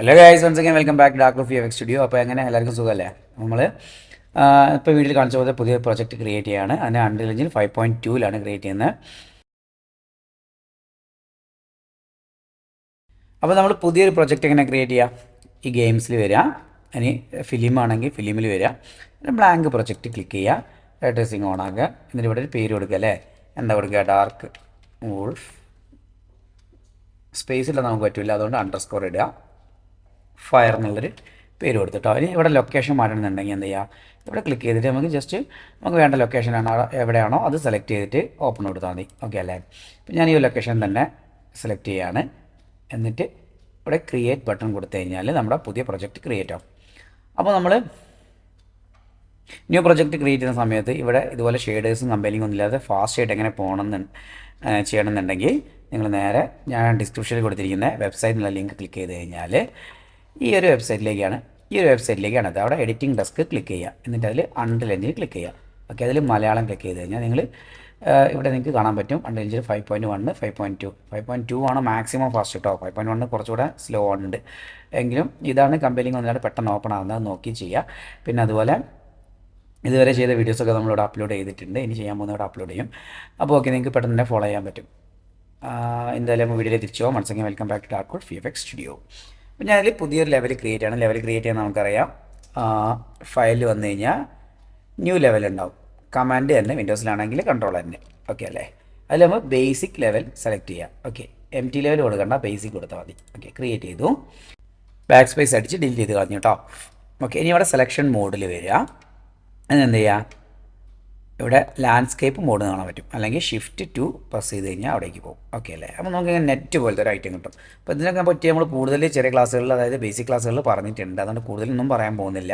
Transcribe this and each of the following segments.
Hello guys, once again welcome back dark of F studio. അപ്പോൾ എങ്ങനെ എല്ലാവർക്കും സുഖമല്ലേ? നമ്മൾ ഇപ്പോൾ വീട്ടിൽ കാണിച്ച പോലെ പുതിയ പ്രൊജക്റ്റ് ക്രിയേറ്റ് ചെയ്യുകയാണ്. അതിന് അൺറിയൽ എഞ്ചിൻ 5.2 ക്രിയേറ്റ് ചെയ്യുന്നത്. അപ്പോൾ നമ്മൾ പുതിയൊരു പ്രൊജക്റ്റ് എങ്ങനെ ക്രിയേറ്റ് ചെയ്യുക? ഈ ഗെയിംസിൽ വരിക, ഇനി ഫിലിമാണെങ്കിൽ ഫിലിമിൽ വരിക, ബ്ലാങ്ക് പ്രൊജക്റ്റ് ക്ലിക്ക് ചെയ്യുക, റൈറ്റേഴ്സിങ് ഓൺ ആക്കുക, എന്നിട്ട് ഇവിടെ ഒരു പേര് കൊടുക്കുക അല്ലേ. എന്താ കൊടുക്കുക? Dark wolf. സ്പേസ് ഇല്ല, നമുക്ക് പറ്റില്ല, അതുകൊണ്ട് അണ്ടർസ്കോർ ഇടുക, ഫയർ എന്നുള്ളൊരു പേര് കൊടുത്തിട്ടോ. ഇനി ഇവിടെ ലൊക്കേഷൻ മാറ്റണമെന്നുണ്ടെങ്കിൽ എന്ത് ചെയ്യുക? ഇവിടെ ക്ലിക്ക് ചെയ്തിട്ട് നമുക്ക് വേണ്ട ലൊക്കേഷനാണ് എവിടെയാണോ അത് സെലക്ട് ചെയ്തിട്ട് ഓപ്പൺ കൊടുത്താൽ മതി. ഓക്കെ അല്ലേ? ഇപ്പം ഞാൻ ഈ ലൊക്കേഷൻ തന്നെ സെലക്ട് ചെയ്യുകയാണ്. എന്നിട്ട് ഇവിടെ ക്രിയേറ്റ് ബട്ടൺ കൊടുത്തു കഴിഞ്ഞാൽ നമ്മുടെ പുതിയ പ്രൊജക്റ്റ് ക്രിയേറ്റ് ആവും. അപ്പോൾ നമ്മൾ ന്യൂ പ്രൊജക്റ്റ് ക്രിയേറ്റ് ചെയ്യുന്ന സമയത്ത് ഇവിടെ ഇതുപോലെ ഷെയ്ഡേഴ്സും കമ്പനിയും ഒന്നുമില്ലാതെ ഫാസ്റ്റ് ആയിട്ട് എങ്ങനെ ചെയ്യണമെന്നുണ്ടെങ്കിൽ നിങ്ങൾ നേരെ ഞാൻ ഡിസ്ക്രിപ്ഷനിൽ കൊടുത്തിരിക്കുന്ന വെബ്സൈറ്റിനുള്ള ലിങ്ക് ക്ലിക്ക് ചെയ്ത് കഴിഞ്ഞാൽ ഈ ഒരു വെബ്സൈറ്റിലേക്കാണ് അത്. അവിടെ എഡിറ്റിംഗ് ഡെസ്ക് ക്ലിക്ക് ചെയ്യുക, എന്നിട്ട് അതിൽ അൺറിയൽ എഞ്ചിൻ ക്ലിക്ക് ചെയ്യുക. ഓക്കെ, അതിൽ മലയാളം ക്ലിക്ക് ചെയ്ത് കഴിഞ്ഞാൽ നിങ്ങൾ ഇവിടെ നിങ്ങൾക്ക് കാണാൻ പറ്റും അൺറിയൽ എഞ്ചിൻ 5.1, 5.2 ആണ് മാക്സിമം ഫാസ്റ്റ് കേട്ടോ. 5.1 കുറച്ചുകൂടെ സ്ലോ ഉണ്ട് എങ്കിലും ഇതാണ് കമ്പനിങ് ഒന്നുകൂടെ പെട്ടെന്ന് ഓപ്പൺ ആകുന്നത് നോക്കി ചെയ്യുക. പിന്നെ അതുപോലെ ഇതുവരെ ചെയ്ത വീഡിയോസൊക്കെ നമ്മളിവിടെ അപ്ലോഡ് ചെയ്തിട്ടുണ്ട്, ഇനി ചെയ്യാൻ പോകുന്നവിടെ അപ്ലോഡ് ചെയ്യും. അപ്പോൾ ഓക്കെ, നിങ്ങൾക്ക് പെട്ടെന്ന് തന്നെ ഫോളോ ചെയ്യാൻ പറ്റും. എന്തായാലും വീഡിയോയിൽ തിരിച്ചു പോകാം. Once again welcome back to dark of F studio. അപ്പോൾ ഞാനതിൽ പുതിയൊരു ലെവൽ ക്രിയേറ്റ് ചെയ്യണം. ലെവൽ ക്രിയേറ്റ് ചെയ്യാൻ നമുക്കറിയാം, ഫയലിൽ വന്നു കഴിഞ്ഞാൽ ന്യൂ ലെവൽ ഉണ്ടാവും. കമാൻഡ് തന്നെ വിൻഡോസിലാണെങ്കിൽ കൺട്രോൾ തന്നെ. ഓക്കെ അല്ലേ? അതിൽ നമ്മൾ ബേസിക് ലെവൽ സെലക്ട് ചെയ്യുക. ഓക്കെ, എം ടി ലെവൽ കൊടുക്കണ്ട, ബേസിക് കൊടുത്താൽ മതി. ഓക്കെ, ക്രിയേറ്റ് ചെയ്തു, ബാക്ക് സ്പേസ് അടിച്ച് ഡിലീറ്റ് ചെയ്ത് കളഞ്ഞു കേട്ടോ. ഓക്കെ, ഇനി ഇവിടെ സെലക്ഷൻ മോഡിൽ വരിക. അതിനെന്ത് ചെയ്യുക? ഇവിടെ ലാൻഡ്സ്കേപ്പ് മോഡ് കാണാൻ പറ്റും, അല്ലെങ്കിൽ ഷിഫ്റ്റ് 2 പ്രസ് ചെയ്ത് കഴിഞ്ഞാൽ അവിടേക്ക് പോകും. ഓക്കെ അല്ലേ? അപ്പോൾ നമുക്ക് നെറ്റ് പോലത്തെ ഒരു ഐറ്റം കിട്ടും. അപ്പോൾ ഇതിനൊക്കെ പറ്റി നമ്മൾ കൂടുതൽ ചെറിയ ക്ലാസ്സുകളിൽ, അതായത് ബേസിക് ക്ലാസ്സുകളിൽ പറഞ്ഞിട്ടുണ്ട്, അതുകൊണ്ട് കൂടുതലൊന്നും പറയാൻ പോകുന്നില്ല.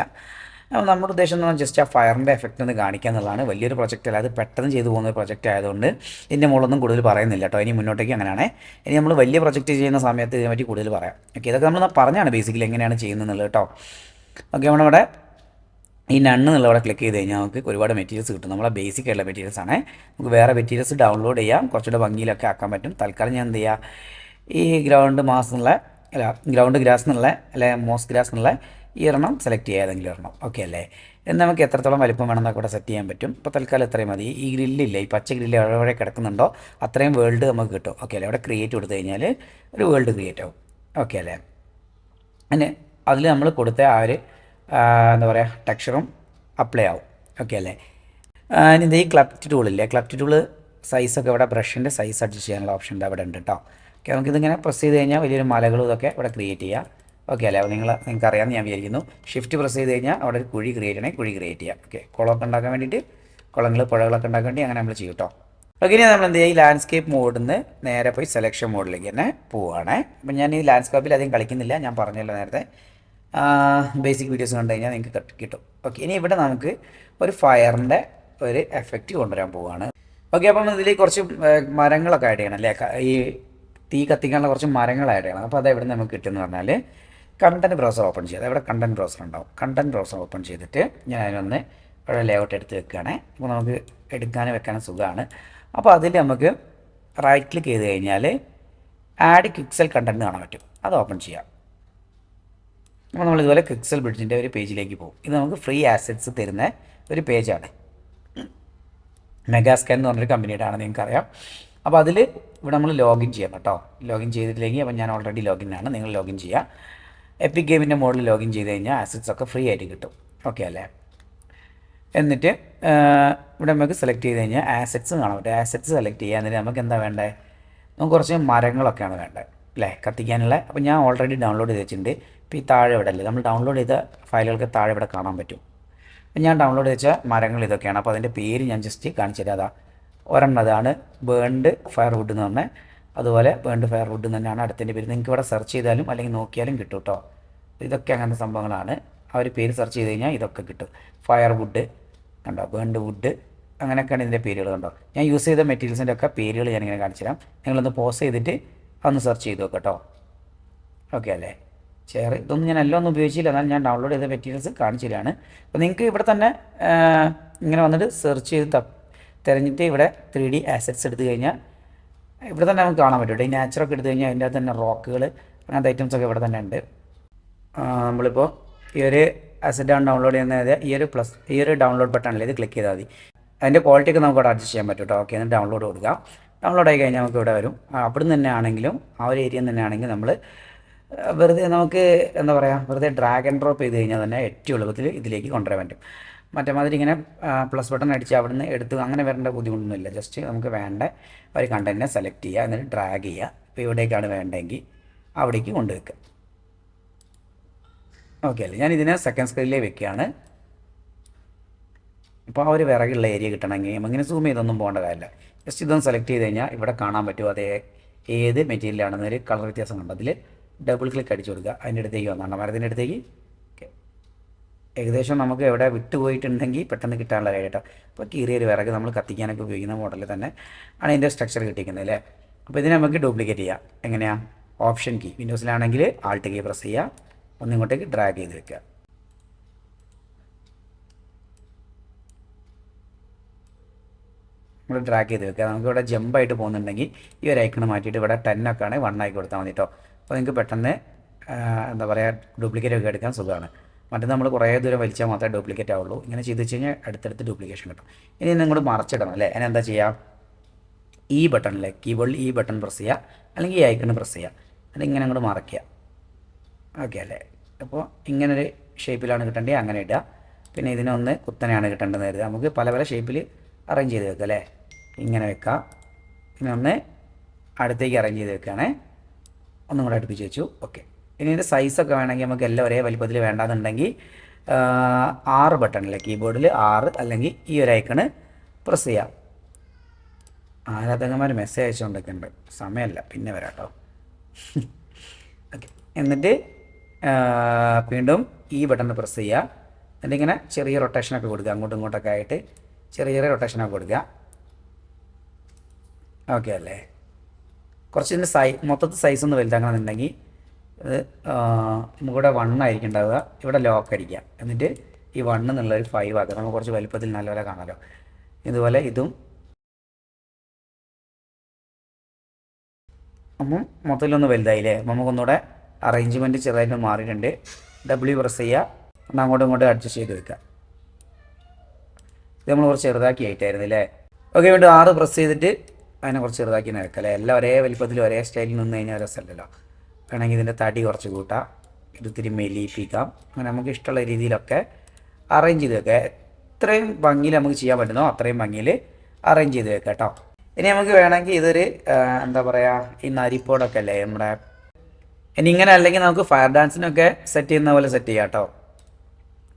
അപ്പോൾ നമ്മുടെ ഉദ്ദേശം എന്ന് പറഞ്ഞാൽ ജസ്റ്റ് ആ ഫയറിൻ്റെ എഫക്റ്റ് ഒന്ന് കാണിക്കുക എന്നുള്ളതാണ്. വലിയൊരു പ്രൊജക്റ്റ് അല്ല, അത് പെട്ടെന്ന് ചെയ്തു പോകുന്ന ഒരു പ്രൊജക്റ്റ് ആയതുകൊണ്ട് ഇതിൻ്റെ മുകളിലൊന്നും കൂടുതൽ പറയുന്നില്ല കേട്ടോ. ഇനി മുന്നോട്ടേക്ക് അങ്ങനെയാണ്. ഇനി നമ്മൾ വലിയ പ്രൊജക്റ്റ് ചെയ്യുന്ന സമയത്ത് ഇതിനെപ്പറ്റി കൂടുതൽ പറയാം. ഓക്കെ, ഇതൊക്കെ നമ്മൾ പറഞ്ഞാണ് ബേസിക്കലി എങ്ങനെയാണ് ചെയ്യുന്നത് കേട്ടോ. ഓക്കെ, നമ്മളിവിടെ ഈ നണ്ണ് എന്നുള്ളവിടെ ക്ലിക്ക് ചെയ്ത് കഴിഞ്ഞാൽ നമുക്ക് ഒരുപാട് മെറ്റീരിയൽസ് കിട്ടും. നമ്മളെ ബേസിക് ആയിട്ടുള്ള മെറ്റീരിയൽസ് ആണ്. നമുക്ക് വേറെ മെറ്റീരിയൽസ് ഡൗൺലോഡ് ചെയ്യാം, കുറച്ചുകൂടെ ഭംഗിയിലൊക്കെ ആക്കാൻ പറ്റും. തൽക്കാലം ഞാൻ എന്ത് ചെയ്യുക? ഈ ഗ്രൗണ്ട് ഗ്രാസ് എന്നുള്ള അല്ലെ മോസ് ഗ്രാസ് എന്നുള്ള ഈ ഒരെണ്ണം സെലക്ട് ചെയ്യുക, ഏതെങ്കിലും ഒരെണ്ണം. ഓക്കെ അല്ലേ? എന്ന് നമുക്ക് എത്രത്തോളം വലിപ്പം വേണമെന്നൊക്കെ ഇവിടെ സെറ്റ് ചെയ്യാൻ പറ്റും. ഇപ്പോൾ തൽക്കാലം എത്രയും മതി. ഈ ഗ്രില്ലില്ലേ, ഈ പച്ച ഗ്രില്ല് എവിടെ കിടക്കുന്നുണ്ടോ അത്രയും വേൾഡ് നമുക്ക് കിട്ടും. ഓക്കെ അല്ലേ? അവിടെ ക്രിയേറ്റ് കൊടുത്തു കഴിഞ്ഞാൽ ഒരു വേൾഡ് ക്രിയേറ്റ് ആവും. ഓക്കെ അല്ലേ? അതിന് അതിൽ നമ്മൾ കൊടുത്ത ആ ഒരു എന്താ പറയുക, ടെക്സ്ചറും അപ്ലൈ ആവും. ഓക്കെ അല്ലേ? ഇനി ഈ ക്ലപ്റ്റ് ടൂളില്ലേ, ക്ലപ്റ്റ് ടൂള് സൈസൊക്കെ ഇവിടെ ബ്രഷിൻ്റെ സൈസ് അഡ്ജസ്റ്റ് ചെയ്യാനുള്ള ഓപ്ഷൻ അവിടെ ഉണ്ട് കേട്ടോ. ഓക്കെ, നമുക്കിതിങ്ങനെ പ്രസ് ചെയ്ത് കഴിഞ്ഞാൽ വലിയൊരു മലകളും ഇതൊക്കെ ഇവിടെ ക്രിയേറ്റ് ചെയ്യാം. ഓക്കെ അല്ലേ? അപ്പോൾ നിങ്ങൾക്ക് അറിയാമെന്ന് ഞാൻ വിചാരിക്കുന്നു. ഷിഫ്റ്റ് പ്രസ് ചെയ്ത് കഴിഞ്ഞാൽ അവിടെ ഒരു കുഴി ക്രിയേറ്റ് ചെയ്യണമെങ്കിൽ കുഴി ക്രിയേറ്റ് ചെയ്യാം. ഓക്കെ, കുളമൊക്കെ ഉണ്ടാക്കാൻ വേണ്ടിയിട്ട്, പുഴകളൊക്കെ ഉണ്ടാക്കാൻ വേണ്ടി അങ്ങനെ നമ്മൾ ചെയ്യും കേട്ടോ. ഓക്കെ, ഇനി നമ്മൾ എന്ത് ചെയ്യുക? ഈ ലാൻഡ്സ്കേപ്പ് മോഡിൽ നിന്ന് നേരെ പോയി സെലക്ഷൻ മോഡിലേക്ക് തന്നെ പോവുകയാണ്. അപ്പം ഞാൻ ഈ ലാൻഡ്സ്കേപ്പിൽ അധികം കളിക്കുന്നില്ല, ഞാൻ പറഞ്ഞല്ലോ നേരത്തെ. ബേസിക് വീഡിയോസ് കണ്ടു കഴിഞ്ഞാൽ നിങ്ങൾക്ക് കിട്ടും. ഓക്കെ, ഇനി ഇവിടെ നമുക്ക് ഒരു ഫയറിൻ്റെ ഒരു എഫക്റ്റ് കൊണ്ടുവരാൻ പോവുകയാണ്. ഓക്കെ, അപ്പം ഇതിൽ കുറച്ച് മരങ്ങളൊക്കെ ആഡ് ചെയ്യണം അല്ലേ? ഈ തീ കത്തിക്കാനുള്ള കുറച്ച് മരങ്ങൾ ആഡ് ചെയ്യണം. അപ്പോൾ അത് എവിടെ നമുക്ക് കിട്ടുമെന്ന് പറഞ്ഞാൽ കണ്ടൻറ്റ് ബ്രൗസർ ഓപ്പൺ ചെയ്യുക. അവിടെ കണ്ടൻറ്റ് ബ്രൗസർ ഉണ്ടാവും. കണ്ടൻറ്റ് ബ്രൗസർ ഓപ്പൺ ചെയ്തിട്ട് ഞാൻ അതിനൊന്ന് ഇവിടെ ലേഔട്ട് എടുത്ത് വെക്കുകയാണ്. അപ്പോൾ നമുക്ക് എടുക്കാനും വെക്കാനും സുഖമാണ്. അപ്പോൾ അതിൽ നമുക്ക് റൈറ്റ് ക്ലിക്ക് ചെയ്ത് കഴിഞ്ഞാൽ ആഡ് ക്വിക്സൽ കണ്ടൻറ്റ് കാണാൻ പറ്റും. അത് ഓപ്പൺ ചെയ്യാം. അപ്പോൾ നമ്മളിതുപോലെ ക്വിക്സൽ ബ്രിഡ്ജിൻ്റെ ഒരു പേജിലേക്ക് പോകും. ഇത് നമുക്ക് ഫ്രീ ആസറ്റ്സ് തരുന്ന ഒരു പേജാണ്. മെഗാസ്കാൻ എന്ന് പറഞ്ഞൊരു കമ്പനിയുടെ ആണ്, നിങ്ങൾക്കറിയാം. അപ്പോൾ അതിൽ ഇവിടെ നമ്മൾ ലോഗിൻ ചെയ്യണം കേട്ടോ. ലോഗിൻ ചെയ്തിട്ടില്ലെങ്കിൽ, അപ്പോൾ ഞാൻ ഓൾറെഡി ലോഗിൻ ആണ്, നിങ്ങൾ ലോഗിൻ ചെയ്യുക. എപ്പിക് ഗെയിമിൻ്റെ മോഡിൽ ലോഗിൻ ചെയ്ത് കഴിഞ്ഞാൽ ആസറ്റ്സ് ഒക്കെ ഫ്രീ ആയിട്ട് കിട്ടും. ഓക്കെ അല്ലേ? എന്നിട്ട് ഇവിടെ നമുക്ക് സെലക്ട് ചെയ്ത് കഴിഞ്ഞാൽ ആസറ്റ്സ് കാണാൻ പറ്റും. ആസറ്റ്സ് സെലക്ട് ചെയ്യുക. എന്നിട്ട് നമുക്ക് എന്താ വേണ്ടത്? നമുക്ക് കുറച്ച് മരങ്ങളൊക്കെയാണ് വേണ്ടത് അല്ലേ, കത്തിക്കാനുള്ള. അപ്പോൾ ഞാൻ ഓൾറെഡി ഡൗൺലോഡ് ചെയ്ത് വെച്ചിട്ടുണ്ട്. ഇപ്പോൾ ഈ താഴെ ഇവിടെ അല്ലേ, നമ്മൾ ഡൗൺലോഡ് ചെയ്ത ഫയലുകൾക്ക് താഴെ ഇവിടെ കാണാൻ പറ്റും. അപ്പോൾ ഞാൻ ഡൗൺലോഡ് വെച്ച മരങ്ങൾ ഇതൊക്കെയാണ്. അപ്പോൾ അതിൻ്റെ പേര് ഞാൻ ജസ്റ്റ് കാണിച്ചു തരാം. അതാ ഒരെണ്ണം, അതാണ് ബേൺഡ് ഫയർവുഡ് എന്ന് പറഞ്ഞാൽ. അതുപോലെ ബേൺഡ് ഫയർവുഡ് തന്നെയാണ് അടുത്തതിൻ്റെ പേര്. നിങ്ങൾക്ക് ഇവിടെ സെർച്ച് ചെയ്താലും അല്ലെങ്കിൽ നോക്കിയാലും കിട്ടും കേട്ടോ. ഇതൊക്കെ അങ്ങനത്തെ സംഭവങ്ങളാണ്. ആ ഒരു പേര് സെർച്ച് ചെയ്ത് കഴിഞ്ഞാൽ ഇതൊക്കെ കിട്ടും. ഫയർവുഡ് കണ്ടോ, ബേൺഡ് വുഡ്, അങ്ങനെയൊക്കെയാണ് ഇതിൻ്റെ പേരുകൾ. കണ്ടോ, ഞാൻ യൂസ് ചെയ്ത മെറ്റീരിയൽസിൻ്റെ ഒക്കെ പേരുകൾ ഞാനിങ്ങനെ കാണിച്ചു തരാം. നിങ്ങളൊന്ന് പോസ് ചെയ്തിട്ട് അതൊന്ന് സെർച്ച് ചെയ്ത് നോക്കാം കേട്ടോ. ഓക്കെ അല്ലേ? ഇതൊന്നും ഞാൻ എല്ലാം ഒന്നും ഉപയോഗിച്ചില്ല, എന്നാൽ ഞാൻ ഡൗൺലോഡ് ചെയ്ത മെറ്റീരിയൽസ് കാണിച്ചു തരാണ്. അപ്പോൾ നിങ്ങൾക്ക് ഇവിടെ തന്നെ ഇങ്ങനെ വന്നിട്ട് സെർച്ച് ചെയ്ത് തിരഞ്ഞിട്ട് ഇവിടെ 3D ആസറ്റ്സ് എടുത്തു കഴിഞ്ഞാൽ ഇവിടെ തന്നെ നമുക്ക് കാണാൻ പറ്റും. ഈ നാച്ചറൊക്കെ എടുത്തു കഴിഞ്ഞാൽ അതിൻ്റെ അകത്ത് തന്നെ റോക്കുകൾ, അങ്ങനത്തെ ഐറ്റംസൊക്കെ ഇവിടെ തന്നെ ഉണ്ട്. നമ്മളിപ്പോൾ ഈ ഒരു അസറ്റ് ആണ് ഡൗൺലോഡ് ചെയ്യുന്നത് ഈ ഒരു ഡൗൺലോഡ് ബട്ടണിൽ ഇത് ക്ലിക്ക് ചെയ്താൽ മതി. അതിൻ്റെ ക്വാളിറ്റി ഒക്കെ നമുക്ക് അവിടെ അഡ്ജസ്റ്റ് ചെയ്യാൻ പറ്റും കേട്ടോ. ഓക്കെ, എന്നിട്ട് ഡൗൺലോഡ് കൊടുക്കുക. ഡൗൺലോഡ് ആയി കഴിഞ്ഞാൽ നമുക്ക് ഇവിടെ വരും. അവിടെ നിന്ന് തന്നെ ആണെങ്കിലും ആ ഒരു ഏരിയയിൽ തന്നെ ആണെങ്കിൽ നമ്മൾ വെറുതെ നമുക്ക് എന്താ പറയുക, വെറുതെ ഡ്രാഗ് ആൻഡ് ഡ്രോപ്പ് ചെയ്ത് കഴിഞ്ഞാൽ തന്നെ ഏറ്റവും എളുപ്പത്തിൽ ഇതിലേക്ക് കൊണ്ടുവരാൻ പറ്റും. മറ്റേ മാതിരി ഇങ്ങനെ പ്ലസ് ബട്ടൺ അടിച്ച് അവിടെ നിന്ന് എടുത്ത് അങ്ങനെ വരേണ്ട ബുദ്ധിമുട്ടൊന്നുമില്ല. ജസ്റ്റ് നമുക്ക് വേണ്ട ഒരു കണ്ടൻറ്റിനെ സെലക്ട് ചെയ്യുക, എന്നിട്ട് ഡ്രാഗ് ചെയ്യുക. ഇപ്പോൾ ഇവിടേക്കാണ് വേണ്ടതെങ്കിൽ അവിടേക്ക് കൊണ്ടുവയ്ക്കുക. ഓക്കെ അല്ലേ, ഞാൻ ഇതിനെ സെക്കൻഡ് സ്ക്രീനിലേ വെക്കുകയാണ്. ഇപ്പോൾ ആ ഒരു വിറകുള്ള ഏരിയ കിട്ടണമെങ്കിൽ ഇങ്ങനെ സൂം ചെയ്തൊന്നും പോകേണ്ട കാര്യമില്ല. ജസ്റ്റ് ഇതൊന്ന് സെലക്ട് ചെയ്ത് കഴിഞ്ഞാൽ ഇവിടെ കാണാൻ പറ്റും അതേ ഏത് മെറ്റീരിയലാണെന്നൊരു കളർ വ്യത്യാസം കണ്ടു. അതിൽ ഡബിൾ ക്ലിക്ക് അടിച്ചു കൊടുക്കുക. അതിൻ്റെ അടുത്തേക്ക് വന്നാണ് മരത്തിൻ്റെ അടുത്തേക്ക്. ഓക്കെ, ഏകദേശം നമുക്ക് എവിടെ വിട്ടുപോയിട്ടുണ്ടെങ്കിൽ പെട്ടെന്ന് കിട്ടാനുള്ള കാര്യം കേട്ടോ. അപ്പോൾ കീറിയൊരു വിറക് നമ്മൾ കത്തിക്കാനൊക്കെ ഉപയോഗിക്കുന്ന മോഡലിൽ തന്നെ ആണ് ഇതിൻ്റെ സ്ട്രക്ചർ കിട്ടിയിരിക്കുന്നത് അല്ലേ. അപ്പോൾ ഇതിനെ നമുക്ക് ഡ്യൂപ്ലിക്കേറ്റ് ചെയ്യാം. എങ്ങനെയാണ്? ഓപ്ഷൻ കീ വിൻഡോസിലാണെങ്കിൽ ആൾട്ട് കീ പ്രസ് ചെയ്യുക, ഒന്നിങ്ങോട്ടേക്ക് ഡ്രാഗ് ചെയ്ത് വെക്കുക. നമ്മൾ ഡ്രാഗ് ചെയ്ത് വെക്കുക. നമുക്കിവിടെ ജമ്പായിട്ട് പോകുന്നുണ്ടെങ്കിൽ ഈ ഒരു ഐക്കൺ മാറ്റിയിട്ട് ഇവിടെ 10 ഒക്കെ ആണെങ്കിൽ 1 ആക്കി കൊടുത്താൽ മതി കേട്ടോ. അപ്പോൾ നിങ്ങൾക്ക് പെട്ടെന്ന് എന്താ പറയുക ഡ്യൂപ്ലിക്കേറ്റ് ഒക്കെ എടുക്കാൻ സുഖമാണ്. മറ്റേ നമ്മൾ കുറേ ദൂരം വലിച്ചാൽ മാത്രമേ ഡ്യൂപ്ലിക്കേറ്റ് ആവുള്ളൂ. ഇങ്ങനെ ചെയ്ത് വെച്ച് കഴിഞ്ഞാൽ അടുത്തടുത്ത് ഡ്യൂപ്ലിക്കേഷൻ കിട്ടും. ഇനി നിങ്ങൾ മറച്ചിടണം അല്ലേ. അതിന് എന്താ ചെയ്യുക? ഈ ബട്ടണിലെ കീബോർഡിൽ ഈ ബട്ടൺ പ്രസ് ചെയ്യുക, അല്ലെങ്കിൽ ഈ ഐക്കൺ പ്രസ് ചെയ്യുക, അതിങ്ങനെ അങ്ങോട്ട് മറയ്ക്കുക. ഓക്കെ അല്ലേ. അപ്പോൾ ഇങ്ങനൊരു ഷേപ്പിലാണ് കിട്ടേണ്ടത്, അങ്ങനെ ഇടുക. പിന്നെ ഇതിനൊന്ന് കുത്തനെയാണ് കിട്ടേണ്ടത് കരുതുക. നമുക്ക് പല പല ഷേപ്പിൽ അറേഞ്ച് ചെയ്ത് വെക്കുക അല്ലേ. ഇങ്ങനെ വെക്കാം. പിന്നെ ഒന്ന് അടുത്തേക്ക് അറേഞ്ച് ചെയ്ത് വെക്കുകയാണേ. ഒന്നും കൂടെ അടുപ്പിച്ച് വെച്ചു. ഓക്കെ, ഇനി ഇതിൻ്റെ സൈസൊക്കെ വേണമെങ്കിൽ നമുക്ക് എല്ലാം ഒരേ വലിപ്പത്തിൽ വേണ്ടാന്നുണ്ടെങ്കിൽ 6 ബട്ടണിലെ കീബോർഡിൽ 6 അല്ലെങ്കിൽ ഈ ഒരു ഐക്കണ് പ്രസ് ചെയ്യാം. ആരാധകന്മാർ മെസ്സേജ് അയച്ചുകൊണ്ടൊക്കെ ഉണ്ട്, സമയമല്ല, പിന്നെ വരാം കേട്ടോ. ഓക്കെ, എന്നിട്ട് വീണ്ടും ഈ ബട്ടൺ പ്രസ് ചെയ്യുക. എന്നിട്ടിങ്ങനെ ചെറിയ റൊട്ടേഷനൊക്കെ കൊടുക്കുക, അങ്ങോട്ടും ഇങ്ങോട്ടൊക്കെ ആയിട്ട് ചെറിയ ചെറിയ റൊട്ടേഷനൊക്കെ കൊടുക്കുക. ഓക്കെ അല്ലേ. കുറച്ച് ഇതിൻ്റെ മൊത്തത്തിൽ സൈസ് ഒന്ന് വലുതാക്കണമെന്നുണ്ടെങ്കിൽ ഇത് ഇവിടെ 1 ആയിരിക്കും ഉണ്ടാവുക, ഇവിടെ ലോക്ക് അടിക്കുക. എന്നിട്ട് ഈ 1 എന്നുള്ളൊരു 5 ആക്കുക. നമുക്ക് കുറച്ച് വലുപ്പത്തിൽ നല്ലപോലെ കാണാമല്ലോ. ഇതുപോലെ ഇതും അപ്പം മൊത്തത്തിലൊന്ന് വലുതായില്ലേ. അപ്പം നമുക്കൊന്നുകൂടെ അറേഞ്ച്മെൻറ്റ് ചെറുതായിട്ട് മാറിയിട്ടുണ്ട്. W പ്രസ് ചെയ്യുക, ഒന്ന് അങ്ങോട്ടും ഇങ്ങോട്ടും അഡ്ജസ്റ്റ് ചെയ്ത് വെക്കുക. ഇത് നമ്മൾ കുറച്ച് ചെറുതാക്കി ആയിട്ടായിരുന്നു അല്ലേ. ഓക്കെ, വീണ്ടും 6 പ്രസ് ചെയ്തിട്ട് അതിനെ കുറച്ച് ചെറുതാക്കി വെക്കുക അല്ലേ. എല്ലാം ഒരേ വലിപ്പത്തിൽ ഒരേ സ്റ്റൈലിൽ നിന്ന് കഴിഞ്ഞാൽ രസമല്ലല്ലോ. വേണമെങ്കിൽ ഇതിൻ്റെ തടി കുറച്ച് കൂട്ടാം, ഇത് ഇത്തിരി മെലിയിപ്പിക്കാം. അങ്ങനെ നമുക്ക് ഇഷ്ടമുള്ള രീതിയിലൊക്കെ അറേഞ്ച് ചെയ്ത് വെക്കുക. എത്രയും ഭംഗിയിൽ നമുക്ക് ചെയ്യാൻ പറ്റുന്നോ അത്രയും ഭംഗിയിൽ അറേഞ്ച് ചെയ്ത് വെക്കുക കേട്ടോ. ഇനി നമുക്ക് വേണമെങ്കിൽ ഇതൊരു എന്താ പറയുക, ഈ നരിപ്പോടൊക്കെ അല്ലേ നമ്മുടെ, ഇനി ഇങ്ങനെ അല്ലെങ്കിൽ നമുക്ക് ഫയർ ഡാൻസിനൊക്കെ സെറ്റ് ചെയ്യുന്ന പോലെ സെറ്റ് ചെയ്യാം കേട്ടോ.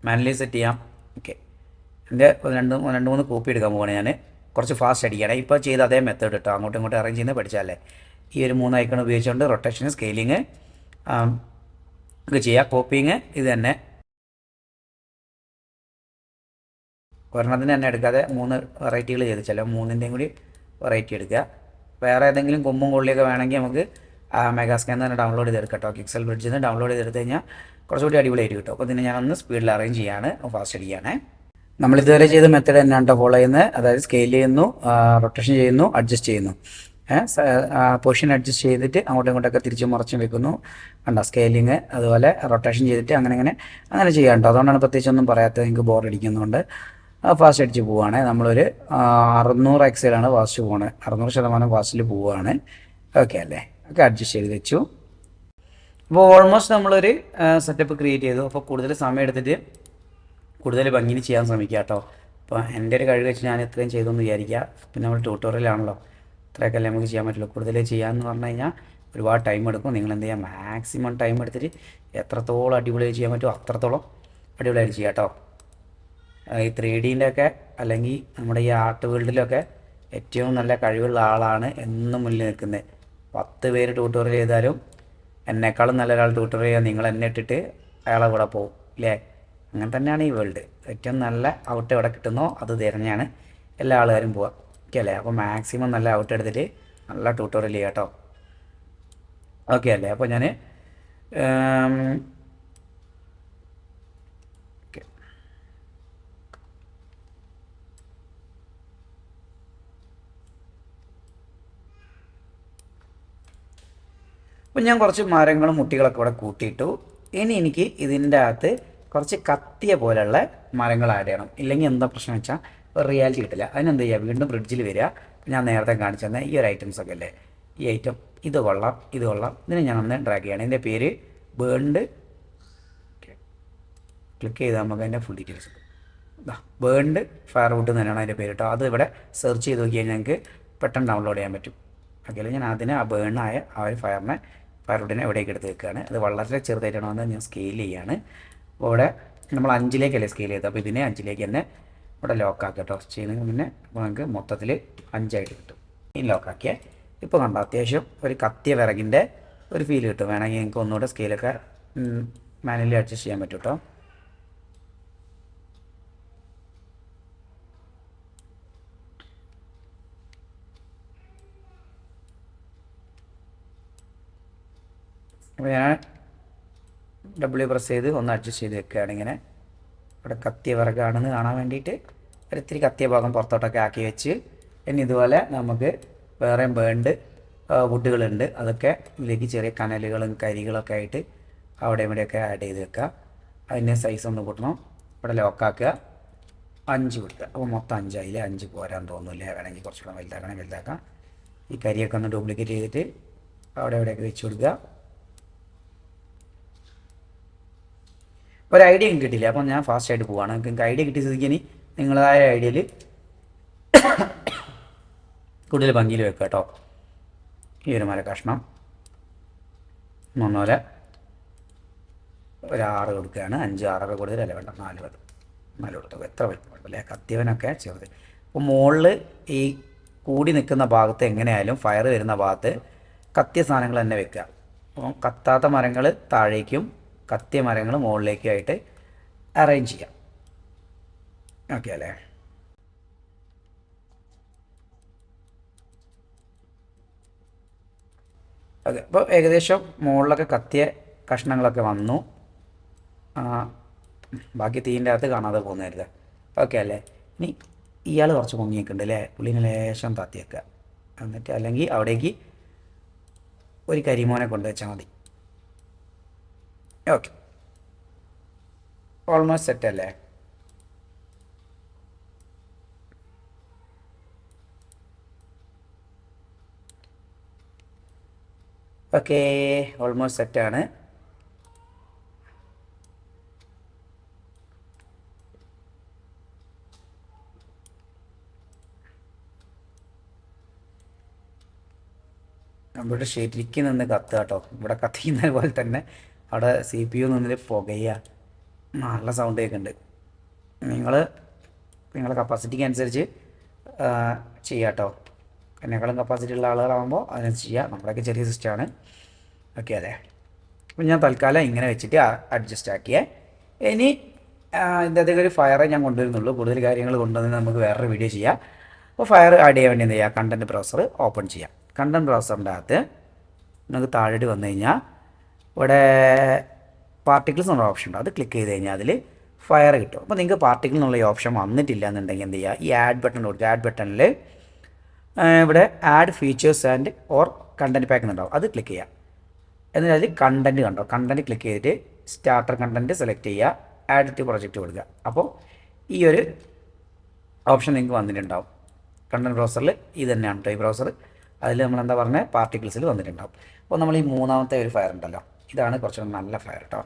മാനുവലി സെറ്റ് ചെയ്യാം. ഓക്കെ, എൻ്റെ രണ്ട് മൂന്ന് കോപ്പി എടുക്കാൻ പോവാണ് ഞാൻ. കുറച്ച് ഫാസ്റ്റ് അടിക്കുകയാണ്. ഇപ്പോൾ ചെയ്ത അതേ മെത്തേഡ് കേട്ടോ. അങ്ങോട്ടും ഇങ്ങോട്ടും അറേഞ്ച് ചെയ്യുന്നത് പഠിച്ചാലേ. ഈ ഒരു 3 ഐക്കൺ ഉപയോഗിച്ചുകൊണ്ട് റൊട്ടേഷൻ, സ്കെയിലിങ് ഒക്കെ ചെയ്യുക. കോപ്പിങ് ഇത് തന്നെ ഒരെണ്ണത്തിന് തന്നെ എടുക്കാതെ 3 വെറൈറ്റികൾ ചെയ്ത് ചില 3ൻ്റെയും കൂടി വെറൈറ്റി എടുക്കുക. വേറെ ഏതെങ്കിലും കൊമ്പും കൊള്ളിയൊക്കെ വേണമെങ്കിൽ നമുക്ക് മെഗാ സ്കാൻ തന്നെ ഡൗൺലോഡ് ചെയ്തെടുക്കാം കേട്ടോ. പിക്സൽ ബ്രിഡ്ജിൽ നിന്ന് ഡൗൺലോഡ് ചെയ്തെടുത്ത് കഴിഞ്ഞാൽ കുറച്ചുകൂടി അടിപൊളിയായിട്ട് കിട്ടും. അപ്പോൾ ഇതിന് ഞാനൊന്ന് സ്പീഡിൽ അറേഞ്ച് ചെയ്യാണ്, ഫാസ്റ്റ് അടിക്കുകയാണ്. നമ്മളിതുവരെ ചെയ്ത മെത്തേഡ് തന്നെയാണ് കേട്ടോ ഫോളോ ചെയ്യുന്നത്. അതായത് സ്കെയിൽ ചെയ്യുന്നു, റൊട്ടേഷൻ ചെയ്യുന്നു, അഡ്ജസ്റ്റ് ചെയ്യുന്നു. പൊസിഷൻ അഡ്ജസ്റ്റ് ചെയ്തിട്ട് അങ്ങോട്ടും ഇങ്ങോട്ടൊക്കെ തിരിച്ചും മറിച്ചും വെക്കുന്നു. കണ്ടോ, സ്കെയിലിങ്, അതുപോലെ റൊട്ടേഷൻ ചെയ്തിട്ട് അങ്ങനെ ചെയ്യാം കേട്ടോ. അതുകൊണ്ടാണ് പ്രത്യേകിച്ചൊന്നും പറയാത്തത്. നിങ്ങൾക്ക് ബോർ അടിക്കുന്നതുകൊണ്ട് ഫാസ്റ്റ് അടിച്ച് പോവുകയാണ്. നമ്മളൊരു 600 എക്സൈലാണ് ഫാസ്റ്റ് പോകുന്നത്, 600% ഫാസ്റ്റിൽ പോവുകയാണ്. ഓക്കെ അല്ലേ. ഒക്കെ അഡ്ജസ്റ്റ് ചെയ്ത് വെച്ചു. അപ്പോൾ ഓൾമോസ്റ്റ് നമ്മളൊരു സെറ്റപ്പ് ക്രിയേറ്റ് ചെയ്തു. അപ്പോൾ കൂടുതൽ സമയം എടുത്തിട്ട് കൂടുതൽ ഭംഗിയിൽ ചെയ്യാൻ ശ്രമിക്കുക കേട്ടോ. അപ്പോൾ എൻ്റെ ഒരു കഴിവ് വെച്ച് ഞാൻ ഇത്രയും ചെയ്തെന്ന് വിചാരിക്കുക. പിന്നെ നമ്മൾ ട്യൂട്ടോറിയലാണല്ലോ, ഇത്രയൊക്കെ അല്ലേ നമുക്ക് ചെയ്യാൻ പറ്റുള്ളൂ. കൂടുതൽ ചെയ്യാമെന്ന് പറഞ്ഞു കഴിഞ്ഞാൽ ഒരുപാട് ടൈം എടുക്കും. നിങ്ങൾ എന്ത് ചെയ്യുക, മാക്സിമം ടൈം എടുത്തിട്ട് എത്രത്തോളം അടിപൊളിയായി ചെയ്യാൻ പറ്റുമോ അത്രത്തോളം അടിപൊളിയായിട്ട് ചെയ്യാം കേട്ടോ. ഈ 3Dൻ്റെ ഒക്കെ അല്ലെങ്കിൽ നമ്മുടെ ഈ ആർട്ട് വേൾഡിലൊക്കെ ഏറ്റവും നല്ല കഴിവുള്ള ആളാണ് എന്നും മുന്നിൽ നിൽക്കുന്നത്. 10 പേര് ട്യൂട്ടോറിയൽ ചെയ്താലും എന്നെക്കാളും നല്ല ഒരാൾ ട്യൂട്ടോറിയൽ ചെയ്യാൻ നിങ്ങൾ എന്നെ ഇട്ടിട്ട് അയാളെ കൂടെ പോകും ഇല്ലേ. അങ്ങനെ തന്നെയാണ് ഈ വേൾഡ്. ഏറ്റവും നല്ല ഔട്ട് എവിടെ കിട്ടുന്നോ അത് തിരഞ്ഞാണ് എല്ലാ ആൾക്കാരും പോവുക. ഓക്കെ അല്ലേ. അപ്പോൾ മാക്സിമം നല്ല ഔട്ട് എടുത്തിട്ട് നല്ല ട്യൂട്ടോറിയൽ ചെയ്യാം കേട്ടോ. ഓക്കെ അല്ലേ. അപ്പോൾ ഞാൻ അപ്പോൾ ഞാൻ കുറച്ച് മരങ്ങളും മുട്ടികളൊക്കെ ഇവിടെ കൂട്ടിയിട്ടു. ഇനി എനിക്ക് ഇതിൻ്റെ അകത്ത് കുറച്ച് കത്തിയ പോലെയുള്ള മരങ്ങൾ ആഡ് ചെയ്യണം. ഇല്ലെങ്കിൽ എന്താ പ്രശ്നം വെച്ചാൽ ഒരു റിയാലിറ്റി കിട്ടില്ല. അതിനെന്ത് ചെയ്യുക, വീണ്ടും ബ്രിഡ്ജിൽ വരിക. ഞാൻ നേരത്തെ കാണിച്ചു തന്നെ ഈ ഒരു ഐറ്റംസൊക്കെ അല്ലേ, ഈ ഐറ്റം ഇത് കൊള്ളാം, ഇത് കൊള്ളാം, ഇതിനെ ഞാൻ ഒന്ന് ഡ്രാഗ് ചെയ്യണം. ഇതിൻ്റെ പേര് ബേൺഡ്. ക്ലിക്ക് ചെയ്താൽ നമുക്ക് അതിൻ്റെ ഫുൾ ഡീറ്റെയിൽസ് കിട്ടും. ബേൺഡ് ഫയർവുഡ് തന്നെയാണ് അതിൻ്റെ പേര് കേട്ടോ. അത് ഇവിടെ സെർച്ച് ചെയ്ത് നോക്കിയാൽ ഞങ്ങൾക്ക് പെട്ടെന്ന് ഡൗൺലോഡ് ചെയ്യാൻ പറ്റും. ഓക്കെ അല്ലേ, ഞാൻ അതിനെ ആ ബേണായ ആ ഒരു ഫയർവുഡിനെ എവിടേക്ക് എടുത്ത് വെക്കുകയാണ്. അത് വളരെ ചെറുതായിട്ടാണ് വന്നത്, ഞാൻ സ്കെയിൽ ചെയ്യാണ്. അപ്പോൾ ഇവിടെ നമ്മൾ 5-ലേക്കല്ലേ സ്കെയിൽ ചെയ്തത്, അപ്പോൾ ഇതിനെ 5-ലേക്ക് തന്നെ ഇവിടെ ലോക്കാക്കുക കേട്ടോ. ചെയ്യുന്നതിന് മുന്നേ അപ്പോൾ നമുക്ക് മൊത്തത്തിൽ 5 കിട്ടും. ഈ ലോക്കാക്കിയ ഇപ്പോൾ കണ്ടോ, അത്യാവശ്യം ഒരു കത്തിയ വിറകിൻ്റെ ഒരു ഫീൽ കിട്ടും. വേണമെങ്കിൽ നിങ്ങൾക്ക് ഒന്നുകൂടെ സ്കെയിലൊക്കെ മാനുവലി അഡ്ജസ്റ്റ് ചെയ്യാൻ പറ്റും കേട്ടോ. അപ്പോൾ ഞാൻ W പ്രസ് ചെയ്ത് ഒന്ന് അഡ്ജസ്റ്റ് ചെയ്ത് വെക്കുകയാണ്. ഇങ്ങനെ ഇവിടെ കത്തിയ വിറകാണെന്ന് കാണാൻ വേണ്ടിയിട്ട് ഒരിത്തിരി കത്തിയ ഭാഗം പുറത്തോട്ടൊക്കെ ആക്കി വെച്ച്, ഇനി ഇതുപോലെ നമുക്ക് വേറെ ബേൺഡ് വുഡുകളുണ്ട്, അതൊക്കെ ഇതിലേക്ക് ചെറിയ കനലുകളും കരികളൊക്കെ ആയിട്ട് അവിടെ ഇവിടെയൊക്കെ ആഡ് ചെയ്ത് വെക്കുക. അതിൻ്റെ സൈസ് ഒന്ന് കൂട്ടണം. ഇവിടെ ലോക്കാക്കുക, 5 കൊടുക്കുക. അപ്പോൾ മൊത്തം 5 ആയില്ലേ. 5 പോരാൻ തോന്നില്ല, വേണമെങ്കിൽ കുറച്ചുകൂടെ വലുതാക്കാം. ഈ കരിയൊക്കെ ഒന്ന് ഡ്യൂപ്ലിക്കേറ്റ് ചെയ്തിട്ട് അവിടെ എവിടെയൊക്കെ വെച്ച് കൊടുക്കുക. ഒരു ഐഡിയ എനിക്ക് കിട്ടില്ല, അപ്പോൾ ഞാൻ ഫാസ്റ്റായിട്ട് പോവാണ്. നിങ്ങൾക്ക് ഐഡിയ കിട്ടിയ സ്ഥിതിക്ക് ഇനി നിങ്ങളതായ ഐഡിയയിൽ കൂടുതൽ ഭംഗിയിൽ വെക്കുക കേട്ടോ. ഈ ഒരു മര കഷ്ണം ഒന്നുപോലെ ഒരു 6 കൊടുക്കുകയാണ്. 5, 6 കൂടുതലല്ല, വേണ്ട 4 കൊടുത്തു. എത്ര വലിപ്പം കുഴപ്പമില്ല, കത്തിയവനൊക്കെ ചെറുത്. അപ്പോൾ മുകളിൽ ഈ കൂടി നിൽക്കുന്ന ഭാഗത്ത് എങ്ങനെയായാലും ഫയർ വരുന്ന ഭാഗത്ത് കത്തിയ സാധനങ്ങൾ തന്നെ വെക്കുക. അപ്പം കത്താത്ത മരങ്ങൾ താഴേക്കും കത്തിയ മരങ്ങൾ മുകളിലേക്കുമായിട്ട് അറേഞ്ച് ചെയ്യാം. ഓക്കെ അല്ലേ. ഓക്കെ, അപ്പോൾ ഏകദേശം മുകളിലൊക്കെ കത്തിയ കഷ്ണങ്ങളൊക്കെ വന്നു. ബാക്കി തീൻ്റെ അകത്ത് കാണാതെ പോകുന്നതായിരുന്നു. ഓക്കെ അല്ലേ. ഇനി ഇയാൾ കുറച്ച് പൊങ്ങിയൊക്കെയുണ്ട് അല്ലേ, പുള്ളിനെ ലേശം താത്തിയേക്കുക. എന്നിട്ട് അല്ലെങ്കിൽ അവിടേക്ക് ഒരു കരിമോനെ കൊണ്ടുവച്ചാൽ മതി. ഓക്കെ, ഓൾമോസ്റ്റ് സെറ്റ് അല്ലേ. ഓക്കെ, ഓൾമോസ്റ്റ് സെറ്റാണ്. കമ്പ്യൂട്ടർ ശരിക്കും നിന്ന് കത്തുക കേട്ടോ. ഇവിടെ കത്തിക്കുന്ന പോലെ തന്നെ അവിടെ CPU നിന്നിൽ പുകയുക, നല്ല സൗണ്ട് കേൾക്കുന്നുണ്ട്. നിങ്ങളുടെ കപ്പാസിറ്റിക്ക് അനുസരിച്ച് ചെയ്യാം കേട്ടോ. എന്നെക്കാളും കപ്പാസിറ്റി ഉള്ള ആളുകളാകുമ്പോൾ അതിനനുസരിച്ച് ചെയ്യുക. നമ്മളൊക്കെ ചെറിയ സിസ്റ്റമാണ്. ഓക്കെ അല്ലേ. അപ്പോൾ ഞാൻ തൽക്കാലം ഇങ്ങനെ വെച്ചിട്ട് അഡ്ജസ്റ്റ് ആക്കിയേ. ഇനി ഇതിൻ്റെ ഒരു ഫയറെ ഞാൻ കൊണ്ടുവരുന്നുള്ളൂ. കൂടുതൽ കാര്യങ്ങൾ കൊണ്ടുവന്ന് നമുക്ക് വേറൊരു വീഡിയോ ചെയ്യാം. അപ്പോൾ ഫയർ ആഡ് ചെയ്യാൻ വേണ്ടി എന്ത് ചെയ്യുക, കണ്ടൻറ്റ് ബ്രൗസർ ഓപ്പൺ ചെയ്യാം. കണ്ടൻറ്റ് ബ്രൗസറിൻ്റെ അകത്ത് നമുക്ക് താഴോട്ട് വന്നു കഴിഞ്ഞാൽ ഇവിടെ പാർട്ടിക്കിൾസ് എന്നുള്ള ഓപ്ഷൻ ഉണ്ട്. അത് ക്ലിക്ക് ചെയ്ത് കഴിഞ്ഞാൽ അതിൽ ഫയർ കിട്ടും. അപ്പോൾ നിങ്ങൾക്ക് പാർട്ടിക്കിൾ എന്നുള്ള ഈ ഓപ്ഷൻ വന്നിട്ടില്ല എന്നുണ്ടെങ്കിൽ എന്ത് ചെയ്യുക, ഈ ആഡ് ബട്ടൺ കൊടുക്കുക. ആഡ് ബട്ടണിൽ ഇവിടെ add features and or content pack എന്നുണ്ടാവും, അത് ക്ലിക്ക് ചെയ്യുക. എന്നിട്ട് അതിൽ കണ്ടൻറ്റ് കണ്ടോ, കണ്ടൻറ്റ് ക്ലിക്ക് ചെയ്തിട്ട് സ്റ്റാർട്ടർ കണ്ടൻറ്റ് സെലക്ട് ചെയ്യുക, ആഡ് ടു പ്രൊജക്റ്റ് കൊടുക്കുക. അപ്പോൾ ഈ ഒരു ഓപ്ഷൻ നിങ്ങൾക്ക് വന്നിട്ടുണ്ടാവും. കണ്ടൻറ്റ് ബ്രൗസറിൽ ഇത് തന്നെയാണ് കേട്ടോ ഈ ബ്രൗസർ. അതിൽ നമ്മൾ എന്താ പറഞ്ഞത്, പാർട്ടിക്കിൾസിൽ വന്നിട്ടുണ്ടാവും. അപ്പോൾ നമ്മൾ ഈ മൂന്നാമത്തെ ഒരു ഫയർ ഉണ്ടല്ലോ, ഇതാണ് കുറച്ചുകൂടി നല്ല ഫയർ കേട്ടോ.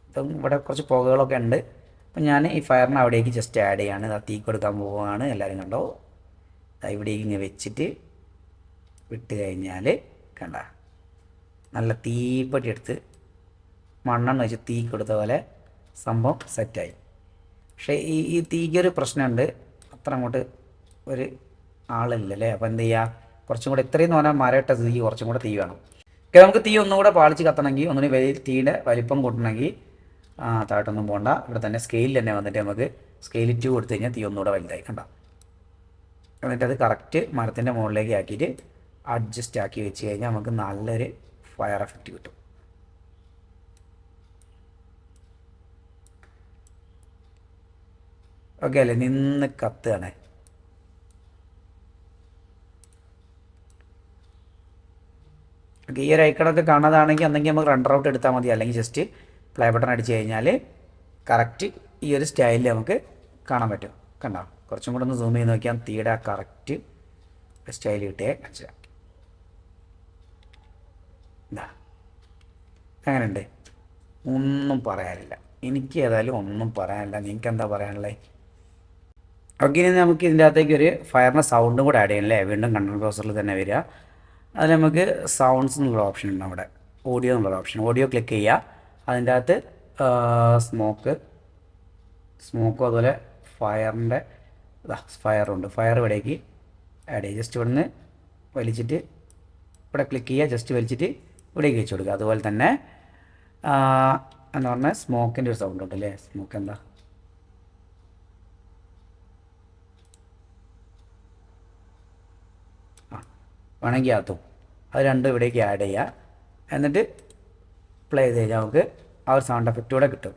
ഇപ്പം ഇവിടെ കുറച്ച് പുകകളൊക്കെ ഉണ്ട്. അപ്പം ഞാൻ ഈ ഫയറിനെ അവിടേക്ക് ജസ്റ്റ് ആഡ് ചെയ്യാണ്. തീ കൊടുക്കാൻ പോവുകയാണ്. എല്ലാവരും കണ്ടോ, ഇവിടേക്ക് ഇങ്ങനെ വെച്ചിട്ട് വിട്ട് കഴിഞ്ഞാൽ കണ്ട നല്ല തീപ്പെട്ടി എടുത്ത് മണ്ണെണ്ണ വെച്ച് തീ കൊടുത്ത പോലെ സംഭവം സെറ്റായി. പക്ഷേ ഈ തീക്കൊരു പ്രശ്നമുണ്ട്, അത്ര അങ്ങോട്ട് ഒരു ആളില്ലല്ലേ. അപ്പോൾ എന്ത് ചെയ്യുക, കുറച്ചും കൂടെ ഇത്രയും എന്ന് പറഞ്ഞാൽ മരയിട്ട തീ കുറച്ചും കൂടെ തീ വേണം. നമുക്ക് തീ ഒന്നുകൂടെ പാളിച്ച് കത്തണമെങ്കിൽ, ഒന്നുകൂടി തീയുടെ വലിപ്പം കൂട്ടണമെങ്കിൽ താഴോട്ടൊന്നും പോകണ്ട. ഇവിടെ തന്നെ സ്കെയിലിൽ തന്നെ വന്നിട്ട് നമുക്ക് സ്കെയിൽ 2 കൊടുത്തു കഴിഞ്ഞാൽ തീ ഒന്നുകൂടെ വലുതായി കണ്ട. എന്നിട്ട് അത് കറക്റ്റ് മരത്തിൻ്റെ മുകളിലേക്ക് ആക്കിയിട്ട് അഡ്ജസ്റ്റ് ആക്കി വെച്ച് കഴിഞ്ഞാൽ നമുക്ക് നല്ലൊരു ഫയർ എഫക്റ്റ് കിട്ടും. ഓക്കെ അല്ലേ, നിന്ന് കത്തുകയാണ്. ഓക്കെ, ഈ ഒരു ഐക്കണൊക്കെ കാണാതാണെങ്കിൽ അന്നെങ്കിൽ നമുക്ക് റണ്ടർ ഔട്ട് എടുത്താൽ മതി, അല്ലെങ്കിൽ ജസ്റ്റ് പ്ലേ ബട്ടൺ അടിച്ച് കഴിഞ്ഞാൽ കറക്റ്റ് ഈ ഒരു സ്റ്റൈലിൽ നമുക്ക് കാണാൻ പറ്റും. കണ്ടോ? കുറച്ചും കൂടെ ഒന്ന് സൂം ചെയ്ത് നോക്കിയാൽ തീയുടെ ആ കറക്റ്റ് സ്റ്റൈൽ കിട്ടിയേ കാണിച്ചു. എന്താ അങ്ങനെയുണ്ട്, ഒന്നും പറയാനില്ല. എനിക്ക് ഏതായാലും ഒന്നും പറയാനില്ല. നിങ്ങൾക്ക് എന്താ പറയാനുള്ളത്? ഓക്കെ, ഇനി നമുക്ക് ഇതിൻ്റെ അകത്തേക്ക് ഒരു ഫയറിൻ്റെ സൗണ്ടും കൂടെ ആഡ് ചെയ്യണല്ലേ. വീണ്ടും കൺട്രോൾ ബ്രൗസറിൽ തന്നെ വരിക. അതിൽ നമുക്ക് സൗണ്ട്സ് എന്നുള്ള ഓപ്ഷൻ ഉണ്ട് അവിടെ, ഓഡിയോ എന്നുള്ള ഓപ്ഷൻ. ഓഡിയോ ക്ലിക്ക് ചെയ്യുക. അതിൻ്റെ അകത്ത് സ്മോക്കും അതുപോലെ ഫയറിൻ്റെ ഫയറുണ്ട്. ഫയർ ഇവിടേക്ക് ആഡ് ചെയ്യുക. ജസ്റ്റ് ഇവിടുന്ന് വലിച്ചിട്ട് ഇവിടെ ക്ലിക്ക് ചെയ്യുക. ജസ്റ്റ് വലിച്ചിട്ട് ഇവിടേക്ക് വെച്ച് കൊടുക്കുക. അതുപോലെ തന്നെ എന്ന് പറഞ്ഞാൽ സ്മോക്കിൻ്റെ ഒരു സൗണ്ട് ഉണ്ട് അല്ലേ. സ്മോക്ക് എന്താ വേണമെങ്കിൽ ആത്തും, അത് രണ്ടും ഇവിടേക്ക് ആഡ് ചെയ്യുക. എന്നിട്ട് പ്ലേ ചെയ്ത് കഴിഞ്ഞാൽ നമുക്ക് ആ ഒരു സൗണ്ട് എഫക്റ്റ് കൂടെ കിട്ടും.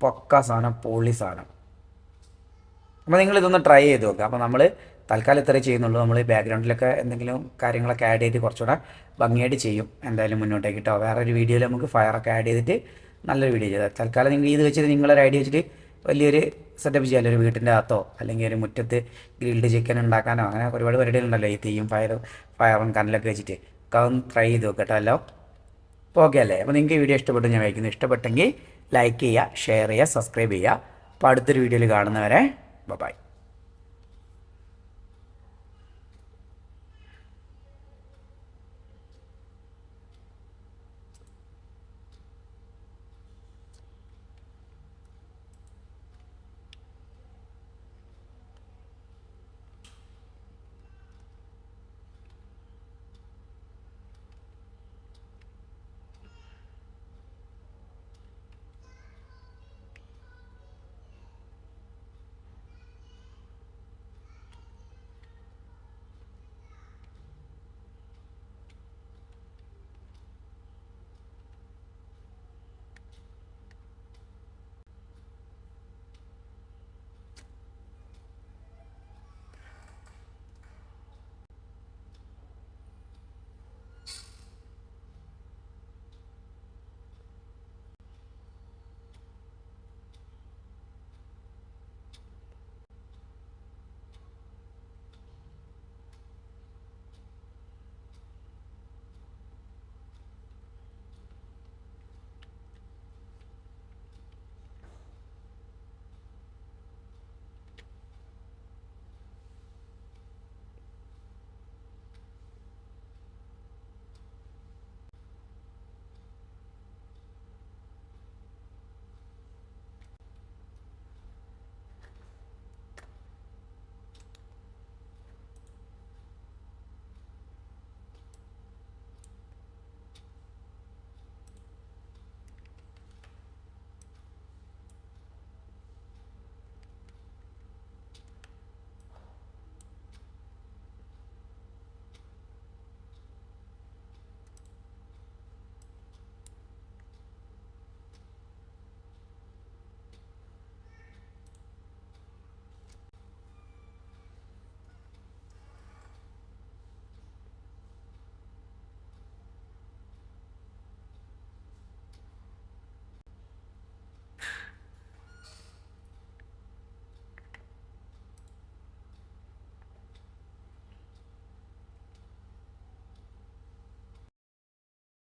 പക്ക സാധനം, പൊളി സാധനം. അപ്പോൾ നിങ്ങളിതൊന്ന് ട്രൈ ചെയ്ത് നോക്കുക. അപ്പോൾ നമ്മൾ തൽക്കാലം ഇത്രേ ചെയ്യുന്നുള്ളൂ. നമ്മൾ ബാക്ക്ഗ്രൗണ്ടിലൊക്കെ എന്തെങ്കിലും കാര്യങ്ങളൊക്കെ ആഡ് ചെയ്ത് കുറച്ചുകൂടെ ഭംഗിയായിട്ട് ചെയ്യും എന്തായാലും മുന്നോട്ടേക്ക് കേട്ടോ. വേറൊരു വീഡിയോയിൽ നമുക്ക് ഫയറൊക്കെ ആഡ് ചെയ്തിട്ട് നല്ലൊരു വീഡിയോ ചെയ്താൽ. തൽക്കാലം നിങ്ങൾ ഇത് വെച്ചിട്ട് നിങ്ങളൊരു ഐഡിയ വെച്ചിട്ട് വലിയൊരു സെറ്റപ്പ് ചെയ്യാമല്ലോ. ഒരു വീട്ടിൻ്റെ അകത്തോ അല്ലെങ്കിൽ ഒരു മുറ്റത്ത് ഗ്രിൽഡ് ചിക്കൻ ഉണ്ടാക്കാനോ അങ്ങനെ ഒരുപാട് പരിപാടികളുണ്ടല്ലോ ഈ തീയും ഫയറും കനലൊക്കെ വെച്ചിട്ട്. ഒക്കെ ഒന്ന് ട്രൈ ചെയ്ത് നോക്കട്ടോ എല്ലാം. അപ്പോൾ ഓക്കെ അല്ലേ? അപ്പോൾ നിങ്ങൾക്ക് ഈ വീഡിയോ ഇഷ്ടപ്പെട്ടു ഞാൻ വയ്ക്കുന്നു. ഇഷ്ടപ്പെട്ടെങ്കിൽ ലൈക്ക് ചെയ്യുക, ഷെയർ ചെയ്യുക, സബ്സ്ക്രൈബ് ചെയ്യുക. അപ്പോൾ അടുത്തൊരു വീഡിയോയിൽ കാണുന്നവരെ ബൈ.